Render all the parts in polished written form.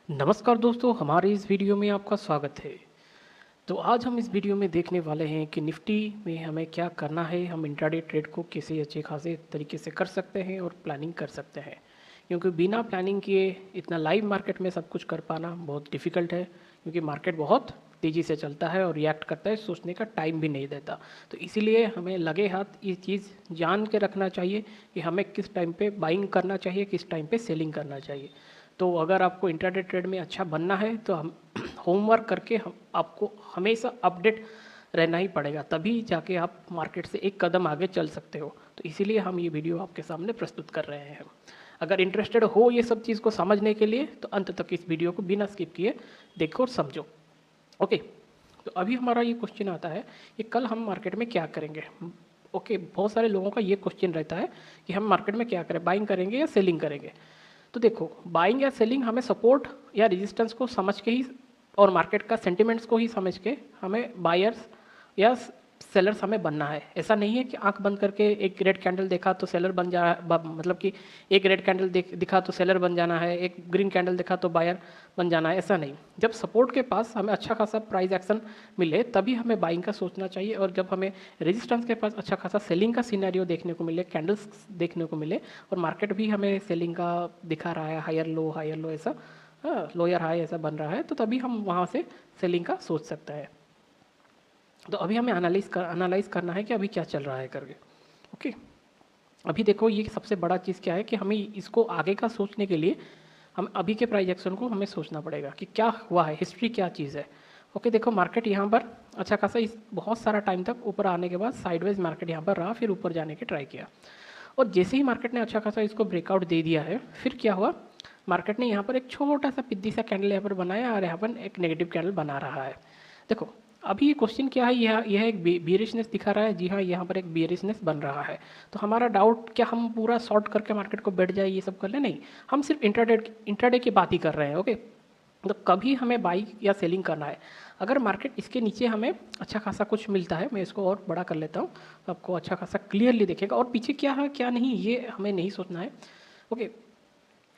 नमस्कार दोस्तों, हमारे इस वीडियो में आपका स्वागत है। तो आज हम इस वीडियो में देखने वाले हैं कि निफ्टी में हमें क्या करना है, हम इंट्राडे ट्रेड को कैसे अच्छे खासे तरीके से कर सकते हैं और प्लानिंग कर सकते हैं। क्योंकि बिना प्लानिंग किए इतना लाइव मार्केट में सब कुछ कर पाना बहुत डिफ़िकल्ट है, क्योंकि मार्केट बहुत तेज़ी से चलता है और रिएक्ट करता है, सोचने का टाइम भी नहीं देता। तो इसीलिए हमें लगे हाथ ये चीज़ जान के रखना चाहिए कि हमें किस टाइम पे बाइंग करना चाहिए, किस टाइम पे सेलिंग करना चाहिए। तो अगर आपको इंट्राडे ट्रेड में अच्छा बनना है तो हम होमवर्क करके हम आपको हमेशा अपडेट रहना ही पड़ेगा, तभी जाके आप मार्केट से एक कदम आगे चल सकते हो। तो इसीलिए हम ये वीडियो आपके सामने प्रस्तुत कर रहे हैं। अगर इंटरेस्टेड हो ये सब चीज़ को समझने के लिए तो अंत तक इस वीडियो को बिना स्किप किए देखो और समझो। ओके, तो अभी हमारा ये क्वेश्चन आता है कि कल हम मार्केट में क्या करेंगे। ओके, बहुत सारे लोगों का ये क्वेश्चन रहता है कि हम मार्केट में क्या करें, बाइंग करेंगे या सेलिंग करेंगे। तो देखो, बाइंग या सेलिंग हमें सपोर्ट या रेजिस्टेंस को समझ के ही और मार्केट का सेंटिमेंट्स को ही समझ के हमें बायर्स या सेलर्स हमें बनना है। ऐसा नहीं है कि आंख बंद करके एक रेड कैंडल देखा तो सेलर बन जा, मतलब कि एक रेड कैंडल दिखा तो सेलर बन जाना है, एक ग्रीन कैंडल दिखा तो बायर बन जाना है। ऐसा नहीं। जब सपोर्ट के पास हमें अच्छा खासा प्राइस एक्शन मिले तभी हमें बाइंग का सोचना चाहिए, और जब हमें रेजिस्टेंस के पास अच्छा खासा सेलिंग का सिनेरियो देखने को मिले, कैंडल्स देखने को मिले और मार्केट भी हमें सेलिंग का दिखा रहा है, हायर लो ऐसा, लोअर हाई ऐसा बन रहा है, तो तभी हम वहाँ से सेलिंग का सोच सकते हैं। तो अभी हमें एनालाइज करना है कि अभी क्या चल रहा है करके। ओके, अभी देखो ये सबसे बड़ा चीज़ क्या है कि हमें इसको आगे का सोचने के लिए हम अभी के प्राइस एक्शन को हमें सोचना पड़ेगा कि क्या हुआ है, हिस्ट्री क्या चीज़ है। ओके, देखो मार्केट यहाँ पर अच्छा खासा इस बहुत सारा टाइम तक ऊपर आने के बाद साइडवेज मार्केट यहाँ पर रहा, फिर ऊपर जाने की ट्राई किया, और जैसे ही मार्केट ने अच्छा खासा इसको ब्रेकआउट दे दिया है, फिर क्या हुआ, मार्केट ने यहाँ पर एक छोटा सा पिद्दी सा कैंडल यहाँ पर बनाया और यहाँ पर एक नेगेटिव कैंडल बना रहा है। देखो अभी ये क्वेश्चन क्या है, यह एक बियरिशनेस दिखा रहा है। जी हाँ, यहाँ पर एक बियरिशनेस बन रहा है। तो हमारा डाउट क्या हम पूरा शॉर्ट करके मार्केट को बैठ जाए ये सब कर ले, नहीं, हम सिर्फ इंट्राडे की बात ही कर रहे हैं। ओके, तो कभी हमें बाई या सेलिंग करना है। अगर मार्केट इसके नीचे हमें अच्छा खासा कुछ मिलता है, मैं इसको और बड़ा कर लेता हूँ तो आपको अच्छा खासा क्लियरली दिखेगा, और पीछे क्या है क्या नहीं ये हमें नहीं सोचना है। ओके,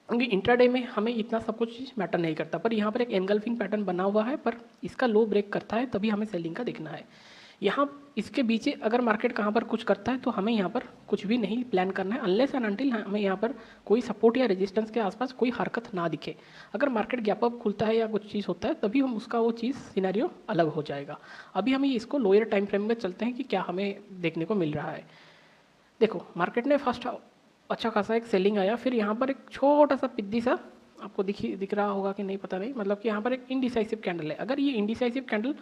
क्योंकि इंट्राडे में हमें इतना सब कुछ मैटर नहीं करता, पर यहाँ पर एक एनगल्फिंग पैटर्न बना हुआ है, पर इसका लो ब्रेक करता है तभी हमें सेलिंग का दिखना है। यहाँ इसके बीच अगर मार्केट कहाँ पर कुछ करता है तो हमें यहाँ पर कुछ भी नहीं प्लान करना है, अनलेस एंड अनटिल हमें यहाँ पर कोई सपोर्ट या रेजिस्टेंस के आसपास कोई हरकत ना दिखे। अगर मार्केट गैप अप खुलता है या कुछ चीज़ होता है तभी हम उसका वो चीज़ सिनेरियो अलग हो जाएगा। अभी हमें इसको लोअर टाइम फ्रेम में चलते हैं कि क्या हमें देखने को मिल रहा है। देखो मार्केट ने फर्स्ट अच्छा खासा एक सेलिंग आया, फिर यहाँ पर एक छोटा सा पिद्दी सा आपको दिख रहा होगा कि नहीं पता नहीं, मतलब कि यहाँ पर एक इनडिसाइसिव कैंडल है। अगर ये इनडिसाइसिव कैंडल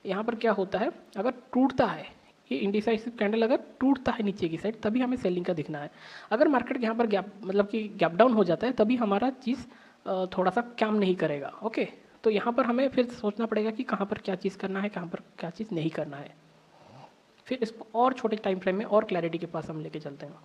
यहाँ पर क्या होता है, अगर टूटता है, ये इनडिसाइसिव कैंडल अगर टूटता है नीचे की साइड तभी हमें सेलिंग का दिखना है। अगर मार्केट यहाँ पर गैप मतलब कि गैप डाउन हो जाता है तभी हमारा चीज़ थोड़ा सा काम नहीं करेगा। ओके, तो यहाँ पर हमें फिर सोचना पड़ेगा कि कहाँ पर क्या चीज़ करना है, कहाँ पर क्या चीज़ नहीं करना है। फिर इसको और छोटे टाइम फ्रेम में और क्लैरिटी के पास हम लेके चलते हैं।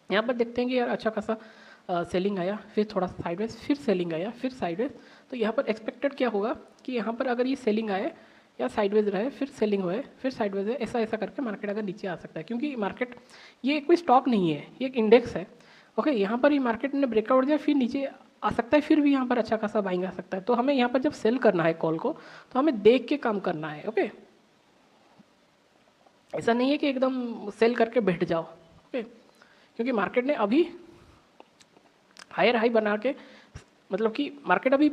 यहाँ पर देखते हैं कि यार अच्छा खासा सेलिंग आया, फिर थोड़ा साइडवेज, फिर सेलिंग आया, फिर साइडवेज। तो यहाँ पर एक्सपेक्टेड क्या होगा कि यहाँ पर अगर ये सेलिंग आए या साइडवेज रहे, फिर सेलिंग होए, फिर साइडवेज है, ऐसा ऐसा करके मार्केट अगर नीचे आ सकता है, क्योंकि मार्केट ये कोई स्टॉक नहीं है, ये एक इंडेक्स है। ओके, यहाँ पर ये मार्केट ने ब्रेकआउट दिया, फिर नीचे आ सकता है, फिर भी यहाँ पर अच्छा खासा बाइंग आ सकता है। तो हमें यहाँ पर जब सेल करना है कॉल को तो हमें देख के काम करना है। ओके, ऐसा नहीं है कि एकदम सेल करके बैठ जाओ। ओके, क्योंकि मार्केट ने अभी हायर हाई बना के, मतलब कि मार्केट अभी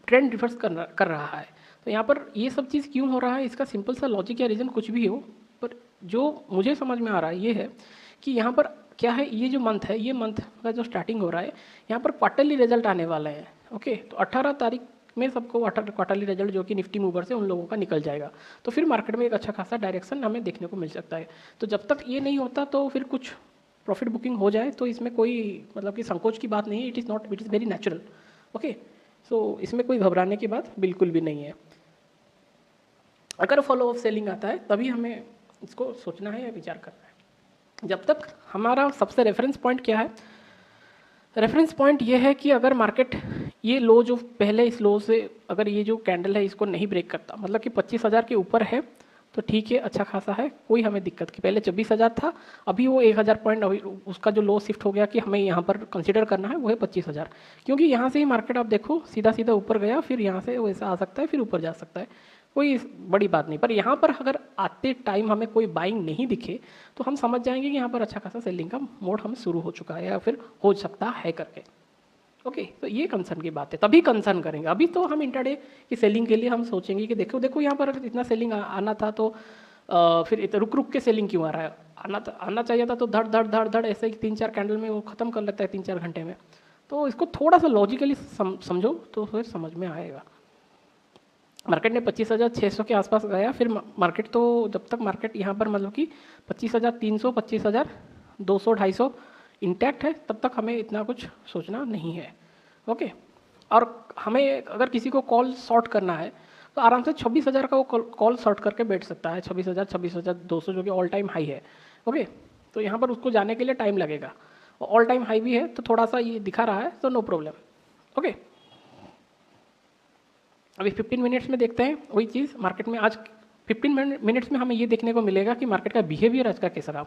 ट्रेंड रिवर्स कर रहा है। तो यहाँ पर ये सब चीज़ क्यों हो रहा है, इसका सिंपल सा लॉजिक या रीज़न कुछ भी हो, पर जो मुझे समझ में आ रहा है ये है कि यहाँ पर क्या है, ये जो मंथ है, ये मंथ का जो स्टार्टिंग हो रहा है, यहाँ पर क्वार्टरली रिजल्ट आने वाले हैं। ओके, तो 18 तारीख में सबको क्वार्टरली रिजल्ट जो कि निफ्टी मूवर से उन लोगों का निकल जाएगा, तो फिर मार्केट में एक अच्छा खासा डायरेक्शन हमें देखने को मिल सकता है। तो जब तक ये नहीं होता तो फिर कुछ प्रॉफिट बुकिंग हो जाए तो इसमें कोई मतलब कि संकोच की बात नहीं है, it is very natural. Okay, so इसमें कोई घबराने की बात बिल्कुल भी नहीं है। अगर फॉलो ऑफ सेलिंग आता है तभी हमें इसको सोचना है या विचार करना है। जब तक हमारा सबसे रेफरेंस पॉइंट क्या है, रेफरेंस पॉइंट ये है कि अगर मार्केट ये लो जो पहले इस लो से अगर ये जो कैंडल है इसको नहीं ब्रेक करता, मतलब कि 25,000 के ऊपर है तो ठीक है, अच्छा खासा है, कोई हमें दिक्कत की। पहले 24,000 था, अभी वो 1,000 पॉइंट, अभी उसका जो लो शिफ्ट हो गया कि हमें यहाँ पर कंसिडर करना है वो है 25,000, क्योंकि यहाँ से ही मार्केट आप देखो सीधा सीधा ऊपर गया, फिर यहाँ से वैसा आ सकता है, फिर ऊपर जा सकता है, कोई बड़ी बात नहीं। पर यहाँ पर अगर आते टाइम हमें कोई बाइंग नहीं दिखे तो हम समझ जाएंगे कि यहाँ पर अच्छा खासा सेलिंग का मोड हमें शुरू हो चुका है या फिर हो सकता है करके। ओके, तो ये कंसर्न की बात है, तभी कंसर्न करेंगे। अभी तो हम इंट्राडे की सेलिंग के लिए हम सोचेंगे कि देखो देखो यहाँ पर अगर इतना सेलिंग आना था तो फिर रुक रुक के सेलिंग क्यों आ रहा है, आना चाहिए था तो धड़ धड़ धड़ धड़ ऐसे ही 3-4 कैंडल में वो ख़त्म कर लेता है 3-4 घंटे में। तो इसको थोड़ा सा लॉजिकली समझो तो फिर समझ में आएगा। मार्केट ने 25,600 के आसपास गया, फिर मार्केट तो जब तक मार्केट यहाँ पर मतलब कि 25,300 25,200 250 इंटैक्ट है तब तक हमें इतना कुछ सोचना नहीं है। ओके, और हमें अगर किसी को कॉल शॉर्ट करना है तो आराम से 26,000 का वो कॉल शॉर्ट करके बैठ सकता है, 26,000 26,200 जो कि ऑल टाइम हाई है। ओके, तो यहाँ पर उसको जाने के लिए टाइम लगेगा, और ऑल टाइम हाई भी है तो थोड़ा सा ये दिखा रहा है तो नो प्रॉब्लम। ओके, अभी 15 मिनट्स में देखते हैं वही चीज़ मार्केट में। आज 15 मिनट्स में हमें ये देखने को मिलेगा कि मार्केट का बिहेवियर आज का कैसा रहा।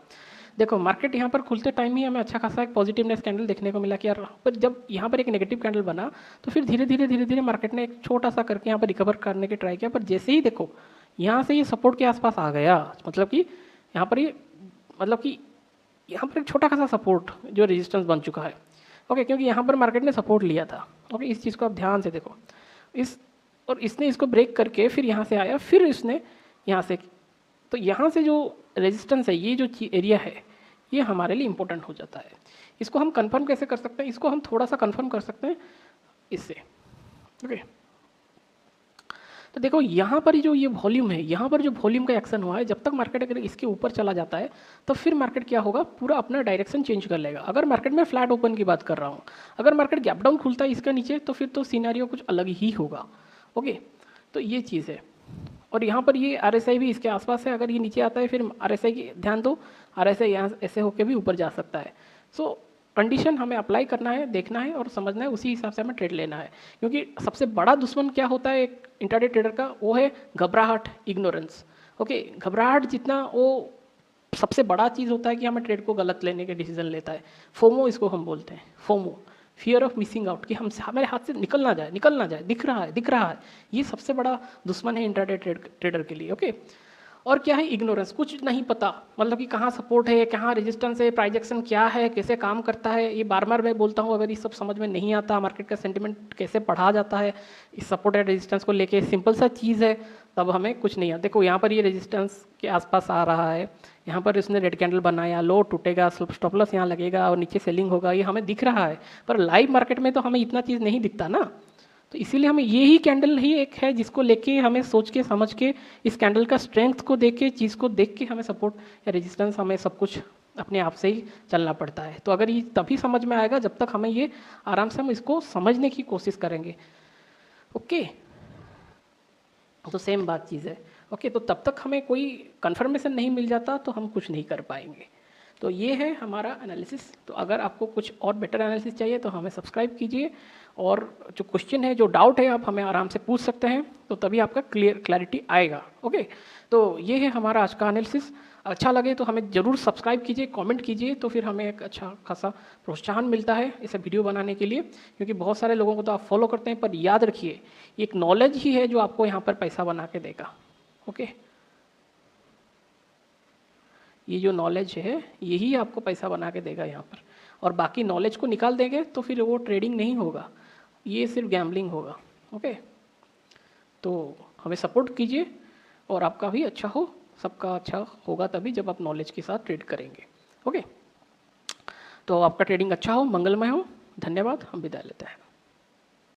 देखो मार्केट यहाँ पर खुलते टाइम ही हमें अच्छा खासा एक पॉजिटिवनेस कैंडल देखने को मिला कि यार, पर जब यहाँ पर एक नेगेटिव कैंडल बना तो फिर धीरे धीरे मार्केट ने एक छोटा सा करके यहाँ पर रिकवर करने की ट्राई किया, पर जैसे ही देखो यहाँ से ये सपोर्ट के आसपास आ गया, मतलब कि यहाँ पर ये मतलब कि यहाँ पर एक छोटा खासा सपोर्ट जो रेजिस्टेंस बन चुका है। ओके, क्योंकि यहाँ पर मार्केट ने सपोर्ट लिया था। ओके, इस चीज़ को आप ध्यान से देखो, और इसने इसको ब्रेक करके फिर यहाँ से आया, फिर इसने यहाँ से, तो यहाँ से जो रेजिस्टेंस है, ये जो एरिया है, ये हमारे लिए इंपॉर्टेंट हो जाता है। इसको हम कंफर्म कैसे कर सकते हैं, इसको हम थोड़ा सा कंफर्म कर सकते हैं इससे। ओके, तो देखो यहाँ पर जो ये वॉल्यूम है, यहाँ पर जो वॉल्यूम का एक्शन हुआ है, जब तक मार्केट अगर इसके ऊपर चला जाता है तो फिर मार्केट क्या होगा, पूरा अपना डायरेक्शन चेंज कर लेगा। अगर मार्केट में फ्लैट ओपन की बात कर रहा हूँ, अगर मार्केट गैप डाउन खुलता है इसके नीचे तो फिर तो सिनेरियो कुछ अलग ही होगा। ओके, तो ये चीज़ है। और यहाँ पर ये RSI भी इसके आसपास है, अगर ये नीचे आता है फिर RSI की ध्यान दो, RSI यहाँ ऐसे होके भी ऊपर जा सकता है। सो कंडीशन हमें अप्लाई करना है, देखना है और समझना है, उसी हिसाब से हमें ट्रेड लेना है। क्योंकि सबसे बड़ा दुश्मन क्या होता है एक इंट्राडे ट्रेडर का, वो है घबराहट, इग्नोरेंस। ओके, घबराहट जितना वो सबसे बड़ा चीज़ होता है कि हमें ट्रेड को गलत लेने के डिसीजन लेता है। फोमो इसको हम बोलते हैं, FOMO, fear of missing out, कि हमसे हमारे हाथ से निकल ना जाए, दिख रहा है। ये सबसे बड़ा दुश्मन है इंट्राडे ट्रेडर के लिए। ओके, और क्या है, इग्नोरेंस, कुछ नहीं पता, मतलब कि कहाँ सपोर्ट है, कहाँ रेजिस्टेंस है, प्राइस एक्शन क्या है, कैसे काम करता है। ये बार बार मैं बोलता हूँ, अगर ये सब समझ में नहीं आता, मार्केट का सेंटिमेंट कैसे पढ़ा जाता है इस सपोर्ट एंड रेजिस्टेंस को लेके, सिंपल सा चीज़ है, तब हमें कुछ नहीं आता। देखो यहाँ पर ये रेजिस्टेंस के आसपास आ रहा है, यहाँ पर इसने रेड कैंडल बनाया, लो टूटेगा, स्टॉप लॉस यहाँ लगेगा और नीचे सेलिंग होगा, ये हमें दिख रहा है। पर लाइव मार्केट में तो हमें इतना चीज़ नहीं दिखता ना, तो इसीलिए हमें ये ही कैंडल ही एक है जिसको लेके हमें सोच के समझ के इस कैंडल का स्ट्रेंथ को देख के, चीज़ को देख के हमें सपोर्ट या रेजिस्टेंस, हमें सब कुछ अपने आप से ही चलना पड़ता है। तो अगर ये तभी समझ में आएगा जब तक हमें ये आराम से हम इसको समझने की कोशिश करेंगे। ओके, तो सेम बात चीज़ है। ओके, तो तब तक हमें कोई कंफर्मेशन नहीं मिल जाता तो हम कुछ नहीं कर पाएंगे। तो ये है हमारा एनालिसिस। तो अगर आपको कुछ और बेटर एनालिसिस चाहिए तो हमें सब्सक्राइब कीजिए, और जो क्वेश्चन है, जो डाउट है, आप हमें आराम से पूछ सकते हैं, तो तभी आपका क्लैरिटी आएगा। ओके, तो ये है हमारा आज का एनालिसिस। अच्छा लगे तो हमें ज़रूर सब्सक्राइब कीजिए, कमेंट कीजिए, तो फिर हमें एक अच्छा खासा प्रोत्साहन मिलता है इसे वीडियो बनाने के लिए। क्योंकि बहुत सारे लोगों को तो आप फॉलो करते हैं, पर याद रखिए ये एक नॉलेज ही है जो आपको यहाँ पर पैसा बना के देगा। ओके, ये जो नॉलेज है यही आपको पैसा बना के देगा यहाँ पर, और बाकी नॉलेज को निकाल देंगे तो फिर वो ट्रेडिंग नहीं होगा, ये सिर्फ गैम्बलिंग होगा। ओके, तो हमें सपोर्ट कीजिए और आपका भी अच्छा हो, सबका अच्छा होगा तभी जब आप नॉलेज के साथ ट्रेड करेंगे। ओके, तो आपका ट्रेडिंग अच्छा हो, मंगलमय हो। धन्यवाद, हम विदाई लेते हैं।